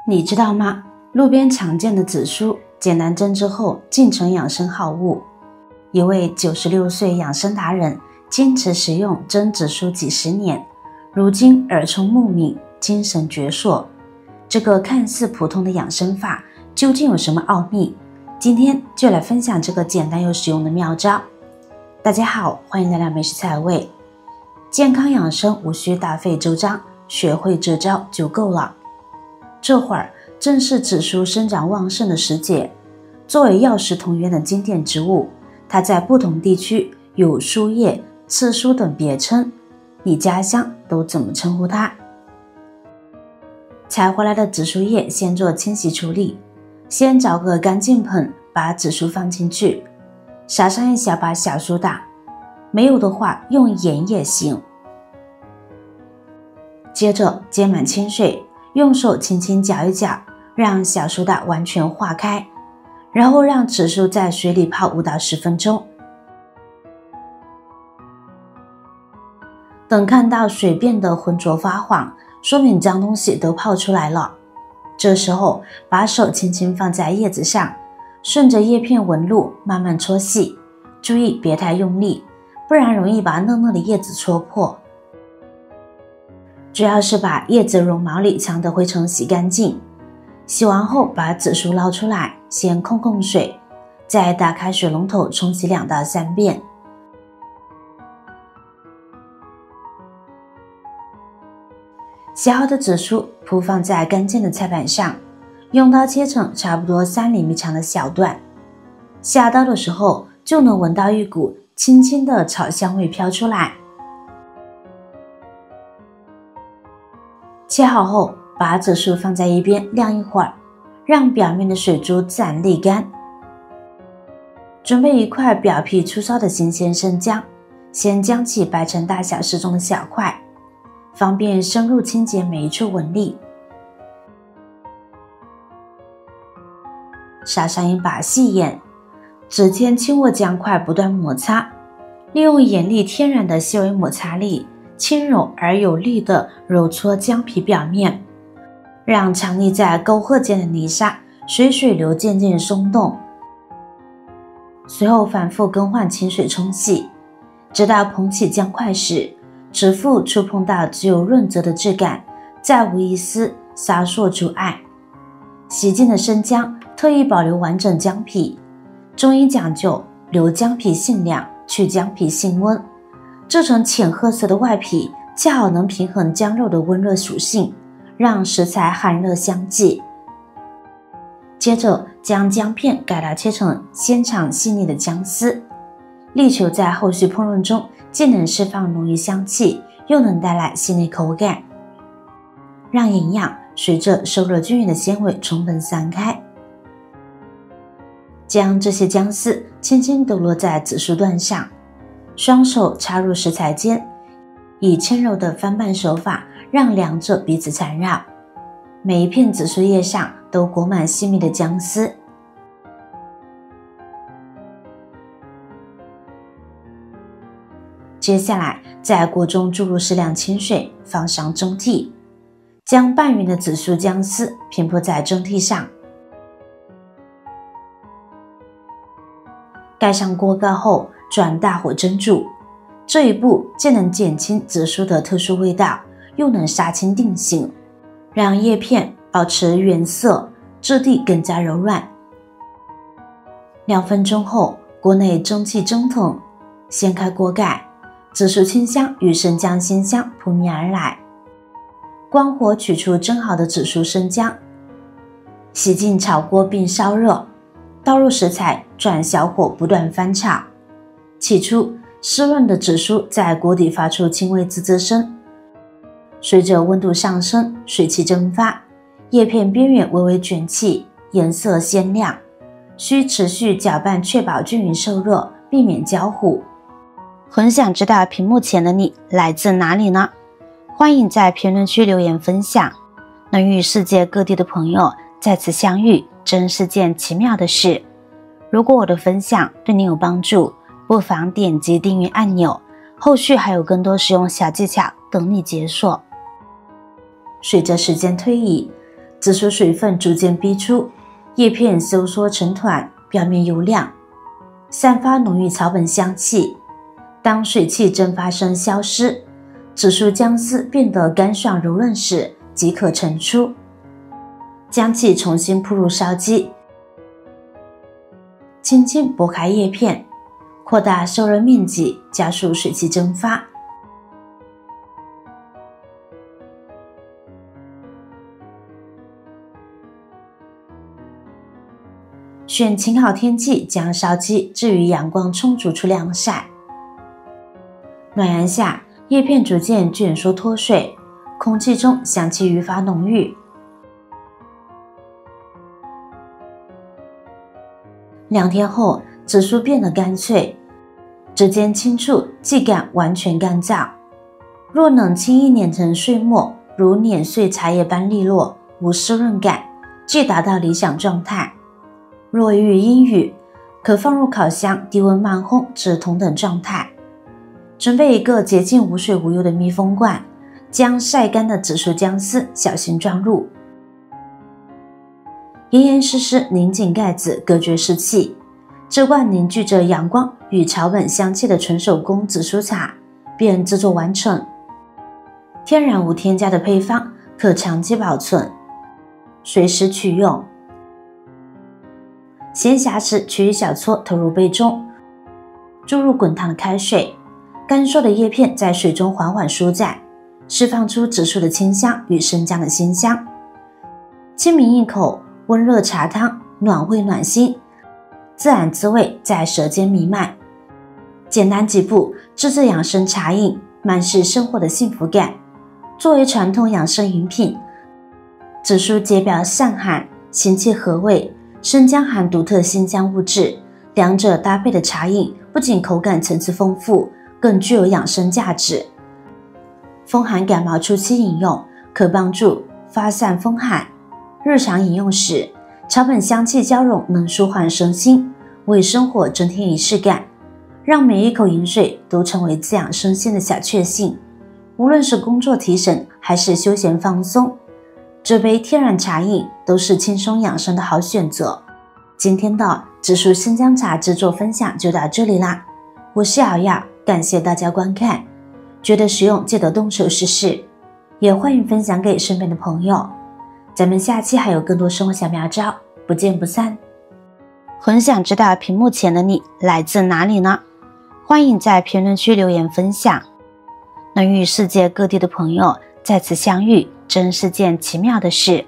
你知道吗？路边常见的紫苏，简单蒸之后竟成养生好物。一位96岁养生达人坚持食用蒸紫苏几十年，如今耳聪目明，精神矍铄。这个看似普通的养生法究竟有什么奥秘？今天就来分享这个简单又实用的妙招。大家好，欢迎来到美食菜味。健康养生无需大费周章，学会这招就够了。这会儿正是紫苏生长旺盛的时节，作为药食同源的经典植物，它在不同地区有苏叶、刺苏等别称，你家乡都怎么称呼它？采回来的紫苏叶先做清洗处理，先找个干净盆，把紫苏放进去，撒上一小把小苏打，没有的话用盐也行。接着接满清水，用手轻轻搅一搅，让小苏打完全化开，然后让紫苏在水里泡5到10分钟。等看到水变得浑浊发黄，说明脏东西都泡出来了。这时候把手轻轻放在叶子上，顺着叶片纹路慢慢搓细，注意别太用力，不然容易把嫩嫩的叶子戳破。主要是把叶子绒毛里藏的灰尘洗干净。洗完后把紫苏捞出来，先控水，再打开水龙头冲洗2到3遍。洗好的紫苏铺放在干净的菜板上，用刀切成差不多3厘米长的小段。下刀的时候就能闻到一股轻轻的炒香味飘出来。切好后把紫苏放在一边晾一会儿，让表面的水珠自然沥干。准备一块表皮粗糙的新鲜生姜，先将其掰成大小适中的小块，方便深入清洁每一处纹理。撒上一把细盐，指尖轻握姜块不断摩擦，利用盐粒天然的细微摩擦力，轻柔而有力地揉搓姜皮表面，让藏匿在沟壑间的泥沙水流渐渐松动。随后反复更换清水冲洗，直到捧起姜块时，指腹触碰到只有润泽的质感，再无一丝沙烁阻碍。洗净的生姜特意保留完整姜皮，中医讲究留姜皮性凉，去姜皮性温，这层浅褐色的外皮恰好能平衡姜肉的温热属性，让食材寒热相济。接着将姜片改刀切成纤长细腻的姜丝，力求在后续烹饪中既能释放浓郁香气，又能带来细腻口感，让营养随着受热均匀的纤维充分散开。将这些姜丝轻轻地落在紫苏段上，双手插入食材间，以轻柔的翻拌手法让两者彼此缠绕，每一片紫苏叶上都裹满细密的姜丝。接下来在锅中注入适量清水，放上蒸屉，将拌匀的紫苏姜丝平铺在蒸屉上，盖上锅盖后转大火蒸煮。这一步既能减轻紫苏的特殊味道，又能杀青定型，让叶片保持原色，质地更加柔软。2分钟后，锅内蒸汽蒸腾，掀开锅盖，紫苏清香与生姜鲜香扑面而来。关火取出蒸好的紫苏生姜，洗净炒锅并烧热，倒入食材，转小火不断翻炒。起初湿润的紫苏在锅底发出轻微滋滋声，随着温度上升，水汽蒸发，叶片边缘微微卷起，颜色鲜亮，需持续搅拌确保均匀受热，避免焦糊。很想知道屏幕前的你来自哪里呢？欢迎在评论区留言分享。能与世界各地的朋友再次相遇，真是件奇妙的事。如果我的分享对你有帮助，不妨点击订阅按钮，后续还有更多实用小技巧等你解锁。随着时间推移，紫苏水分逐渐逼出，叶片收缩成团，表面油亮，散发浓郁草本香气。当水汽蒸发声消失，紫苏姜丝变得干爽柔润时，即可盛出。将其重新铺入烧鸡，轻轻拨开叶片，扩大受热面积，加速水汽蒸发。选晴好天气将烧鸡置于阳光充足处晾晒。暖阳下，叶片逐渐卷缩脱水，空气中香气愈发浓郁。2天后，紫苏变得干脆，指尖轻触即感完全干燥。若能轻易碾成碎末，如碾碎茶叶般利落，无湿润感，即达到理想状态。若遇阴雨，可放入烤箱低温慢烘至同等状态。准备一个洁净无水无油的密封罐，将晒干的紫苏姜丝小心装入，严严实实拧紧盖子，隔绝湿气。这罐凝聚着阳光与草本香气的纯手工紫苏茶便制作完成。天然无添加的配方，可长期保存，随时取用。闲暇时取一小撮投入杯中，注入滚烫的开水，干瘦的叶片在水中缓缓舒展，释放出紫苏的清香与生姜的辛香。轻抿一口温热茶汤，暖胃暖心，自然滋味在舌尖弥漫。简单几步，自制养生茶饮，满是生活的幸福感。作为传统养生饮品，紫苏解表散寒，行气和胃，生姜含独特辛香物质，两者搭配的茶饮不仅口感层次丰富，更具有养生价值。风寒感冒初期饮用，可帮助发散风寒。日常饮用时，草本香气交融，能舒缓身心，为生活增添仪式感，让每一口饮水都成为滋养身心的小确幸。无论是工作提神，还是休闲放松，这杯天然茶饮都是轻松养生的好选择。今天的紫苏生姜茶制作分享就到这里啦，我是瑶瑶，感谢大家观看。觉得实用记得动手试试，也欢迎分享给身边的朋友。咱们下期还有更多生活小妙招，不见不散。很想知道屏幕前的你来自哪里呢？欢迎在评论区留言分享。能与世界各地的朋友再次相遇，真是件奇妙的事。